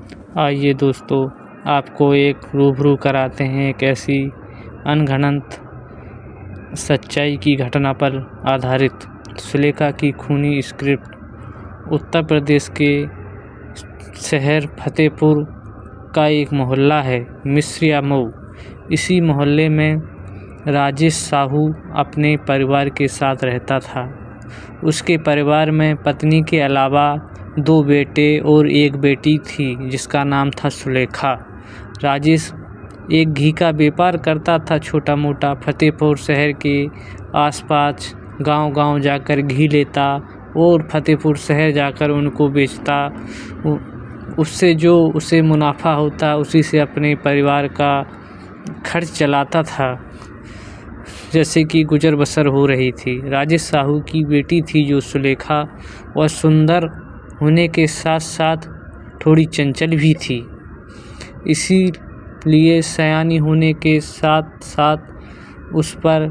आइए दोस्तों, आपको एक रूबरू कराते हैं एक ऐसी अनगढ़ंत सच्चाई की घटना पर आधारित सुलेखा की खूनी स्क्रिप्ट। उत्तर प्रदेश के शहर फतेहपुर का एक मोहल्ला है मिस्रिया मऊ। इसी मोहल्ले में राजेश साहू अपने परिवार के साथ रहता था। उसके परिवार में पत्नी के अलावा 2 बेटे और 1 बेटी थी जिसका नाम था सुलेखा। राजेश एक घी का व्यापार करता था छोटा मोटा। फतेहपुर शहर के आसपास गांव-गांव जाकर घी लेता और फतेहपुर शहर जाकर उनको बेचता। उससे जो उसे मुनाफा होता उसी से अपने परिवार का खर्च चलाता था, जैसे कि गुजर बसर हो रही थी। राजेश साहू की बेटी थी जो सुलेखा, वह सुंदर होने के साथ साथ थोड़ी चंचल भी थी। इसीलिए सयानी होने के साथ साथ उस पर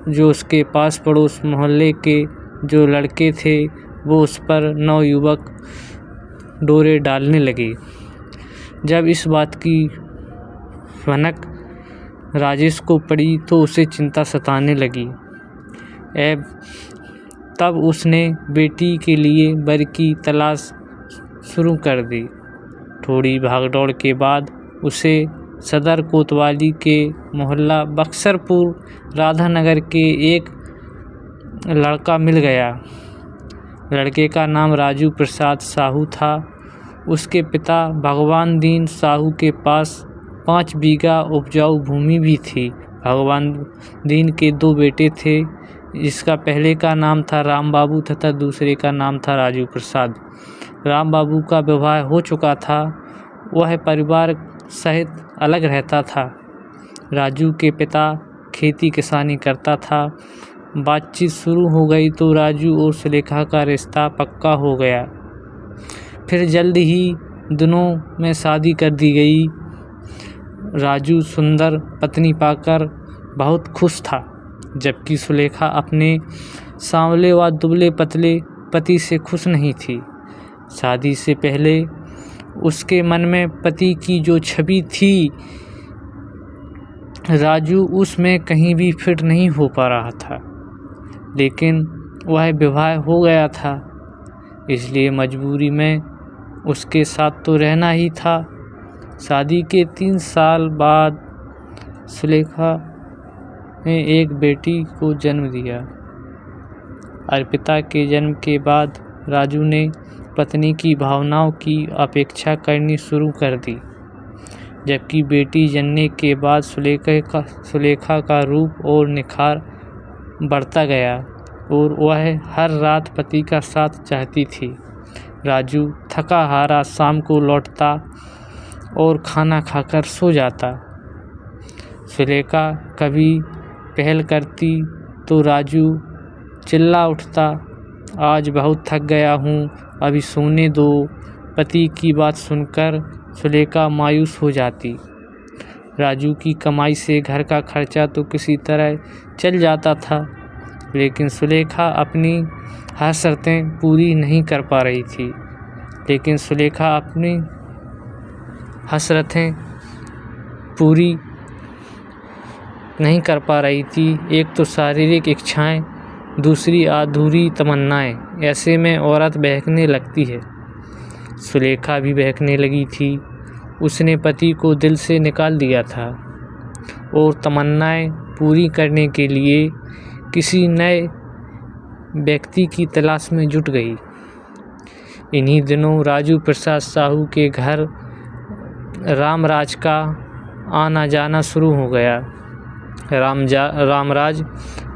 जो उसके पास पड़ोस मोहल्ले के जो लड़के थे वो उस पर नवयुवक डोरे डालने लगे। जब इस बात की भनक राजेश को पड़ी तो उसे चिंता सताने लगी। तब उसने बेटी के लिए वर की तलाश शुरू कर दी। थोड़ी भागदौड़ के बाद उसे सदर कोतवाली के मोहल्ला बक्सरपुर राधानगर के एक लड़का मिल गया। लड़के का नाम राजू प्रसाद साहू था। उसके पिता भगवान दीन साहू के पास 5 बीघा उपजाऊ भूमि भी थी। भगवान दीन के 2 बेटे थे, जिसका पहले का नाम था राम बाबू तथा दूसरे का नाम था राजू प्रसाद। राम बाबू का विवाह हो चुका था, वह परिवार सहित अलग रहता था। राजू के पिता खेती किसानी करता था। बातचीत शुरू हो गई तो राजू और सुलेखा का रिश्ता पक्का हो गया। फिर जल्द ही दोनों में शादी कर दी गई। राजू सुंदर पत्नी पाकर बहुत खुश था, जबकि सुलेखा अपने सांवले व दुबले पतले पति से खुश नहीं थी। शादी से पहले उसके मन में पति की जो छवि थी, राजू उसमें कहीं भी फिट नहीं हो पा रहा था। लेकिन वह विवाह हो गया था, इसलिए मजबूरी में उसके साथ तो रहना ही था। शादी के 3 साल बाद सुलेखा ने एक बेटी को जन्म दिया। अर्पिता के जन्म के बाद राजू ने पत्नी की भावनाओं की अपेक्षा करनी शुरू कर दी, जबकि बेटी जनने के बाद सुलेखा का रूप और निखार बढ़ता गया और वह हर रात पति का साथ चाहती थी। राजू थका हारा शाम को लौटता और खाना खाकर सो जाता। सुलेखा कभी पहल करती तो राजू चिल्ला उठता, आज बहुत थक गया हूँ, अभी सोने दो। पति की बात सुनकर सुलेखा मायूस हो जाती। राजू की कमाई से घर का खर्चा तो किसी तरह चल जाता था, लेकिन सुलेखा अपनी हर शर्तें पूरी नहीं कर पा रही थी। लेकिन सुलेखा अपनी हसरतें पूरी नहीं कर पा रही थी। एक तो शारीरिक इच्छाएं, दूसरी अधूरी तमन्नाएं। ऐसे में औरत बहकने लगती है। सुलेखा भी बहकने लगी थी। उसने पति को दिल से निकाल दिया था और तमन्नाएं पूरी करने के लिए किसी नए व्यक्ति की तलाश में जुट गई। इन्हीं दिनों राजू प्रसाद साहू के घर रामराज का आना जाना शुरू हो गया। रामराज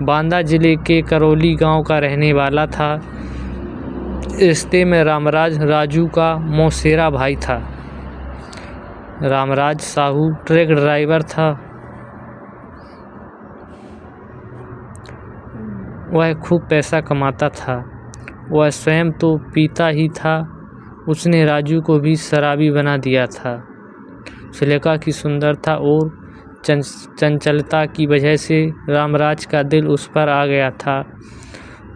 बांदा जिले के करौली गांव का रहने वाला था। रिश्ते में रामराज राजू का मौसेरा भाई था। रामराज साहू ट्रक ड्राइवर था। वह खूब पैसा कमाता था। वह स्वयं तो पीता ही था, उसने राजू को भी शराबी बना दिया था। सुलेखा की सुंदरता और चंचलता की वजह से रामराज का दिल उस पर आ गया था।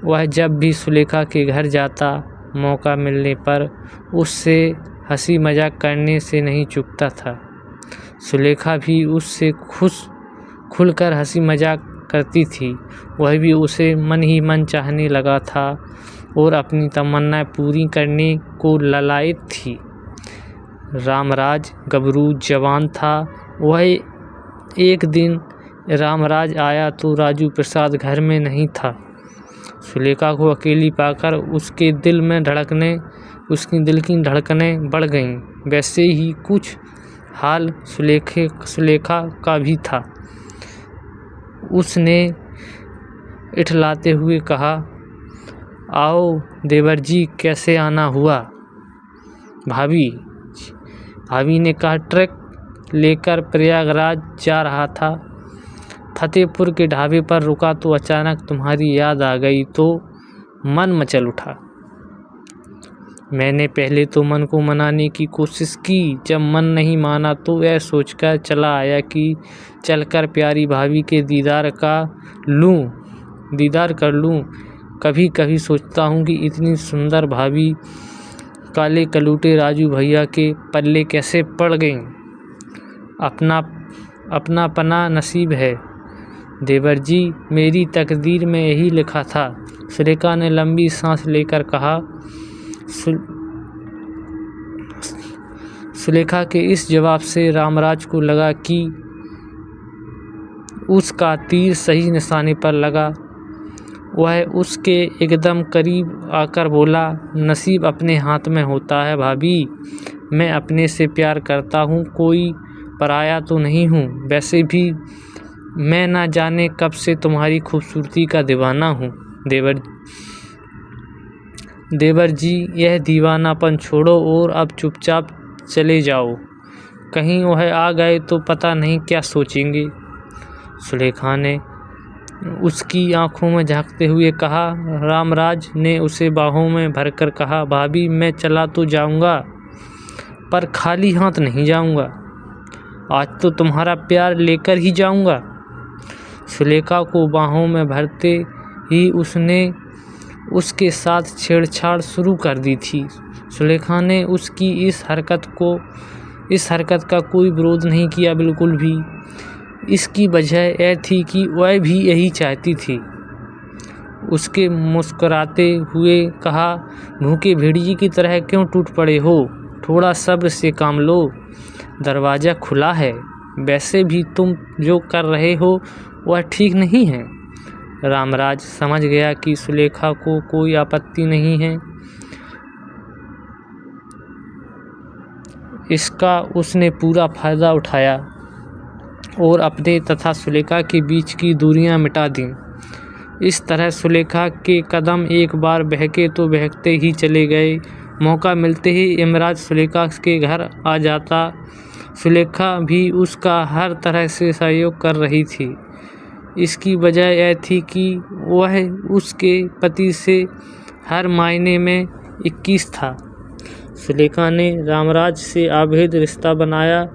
वह जब भी सुलेखा के घर जाता, मौका मिलने पर उससे हंसी मजाक करने से नहीं चूकता था। सुलेखा भी उससे खुलकर हंसी मजाक करती थी। वह भी उसे मन ही मन चाहने लगा था और अपनी तमन्नाएं पूरी करने को ललायत थी। रामराज गबरू जवान था। वह एक दिन रामराज आया तो राजू प्रसाद घर में नहीं था। सुलेखा को अकेली पाकर उसके दिल की धड़कनें बढ़ गईं। वैसे ही कुछ हाल सुलेखा का भी था। उसने इठलाते हुए कहा, आओ देवर जी, कैसे आना हुआ? भाभी ने कहा, ट्रक लेकर प्रयागराज जा रहा था। फतेहपुर के ढाबे पर रुका तो अचानक तुम्हारी याद आ गई तो मन मचल उठा। मैंने पहले तो मन को मनाने की कोशिश की। जब मन नहीं माना तो यह सोचकर चला आया कि चलकर प्यारी भाभी के दीदार कर लूं। कभी कभी सोचता हूँ कि इतनी सुंदर भाभी काले कलूटे राजू भैया के पल्ले कैसे पड़ गईं। अपना पना नसीब है देवर जी, मेरी तकदीर में यही लिखा था। सुलेखा ने लंबी सांस लेकर कहा। सुलेखा के इस जवाब से रामराज को लगा कि उसका तीर सही निशाने पर लगा। वह उसके एकदम करीब आकर बोला, नसीब अपने हाथ में होता है भाभी। मैं अपने से प्यार करता हूँ, कोई पराया तो नहीं हूँ। वैसे भी मैं ना जाने कब से तुम्हारी खूबसूरती का दीवाना हूँ। देवर जी, यह दीवानापन छोड़ो और अब चुपचाप चले जाओ। कहीं वह आ गए तो पता नहीं क्या सोचेंगे। सुलेखा ने उसकी आंखों में झांकते हुए कहा। रामराज ने उसे बाहों में भरकर कहा, भाभी मैं चला तो जाऊंगा पर खाली हाथ नहीं जाऊंगा। आज तो तुम्हारा प्यार लेकर ही जाऊंगा। सुलेखा को बाहों में भरते ही उसने उसके साथ छेड़छाड़ शुरू कर दी थी। सुलेखा ने उसकी इस हरकत का कोई विरोध नहीं किया, बिल्कुल भी। इसकी वजह यह थी कि वह भी यही चाहती थी। उसके मुस्कुराते हुए कहा, भूखे भेड़िए की तरह क्यों टूट पड़े हो? थोड़ा सब्र से काम लो, दरवाज़ा खुला है। वैसे भी तुम जो कर रहे हो वह ठीक नहीं है। रामराज समझ गया कि सुलेखा को कोई आपत्ति नहीं है। इसका उसने पूरा फायदा उठाया और अपने तथा सुलेखा के बीच की दूरियां मिटा दी। इस तरह सुलेखा के कदम एक बार बहके तो बहकते ही चले गए। मौका मिलते ही इमराज सुलेखा के घर आ जाता। सुलेखा भी उसका हर तरह से सहयोग कर रही थी। इसकी वजह यह थी कि वह उसके पति से हर मायने में 21 था। सुलेखा ने रामराज से अभेद रिश्ता बनाया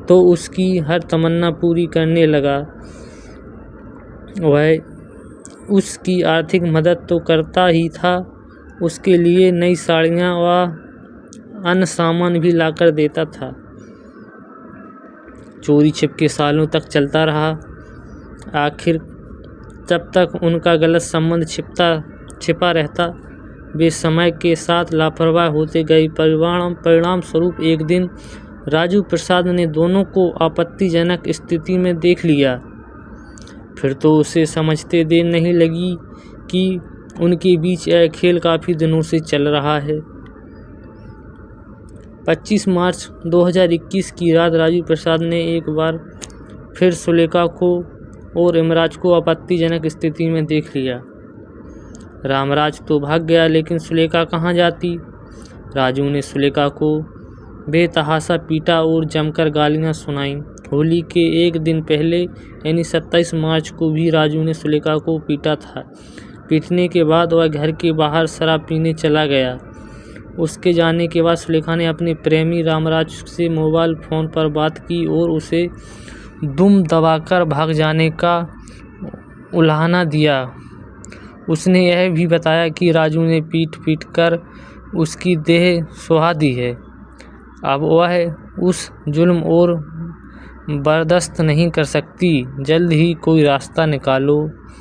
तो उसकी हर तमन्ना पूरी करने लगा। वह उसकी आर्थिक मदद तो करता ही था, उसके लिए नई साड़ियाँ व अन्य सामान भी लाकर देता था। चोरी छिपके सालों तक चलता रहा। आखिर जब तक उनका गलत संबंध छिपा रहता, वे समय के साथ लापरवाह होते गए। परिणाम स्वरूप एक दिन राजू प्रसाद ने दोनों को आपत्तिजनक स्थिति में देख लिया। फिर तो उसे समझते देर नहीं लगी कि उनके बीच यह खेल काफ़ी दिनों से चल रहा है। 25 मार्च 2021 की रात राजू प्रसाद ने एक बार फिर सुलेखा को और इमराज को आपत्तिजनक स्थिति में देख लिया। रामराज तो भाग गया, लेकिन सुलेखा कहाँ जाती। राजू ने सुलेखा को बेतहाशा पीटा और जमकर गालियाँ सुनाईं। होली के एक दिन पहले यानी 27 मार्च को भी राजू ने सुलेखा को पीटा था। पीटने के बाद वह घर के बाहर शराब पीने चला गया। उसके जाने के बाद सुलेखा ने अपने प्रेमी रामराज से मोबाइल फ़ोन पर बात की और उसे दुम दबाकर भाग जाने का उलाहना दिया। उसने यह भी बताया कि राजू ने पीट कर उसकी देह सुहादी है। अब वह उस जुल्म और बर्दाश्त नहीं कर सकती। जल्द ही कोई रास्ता निकालो।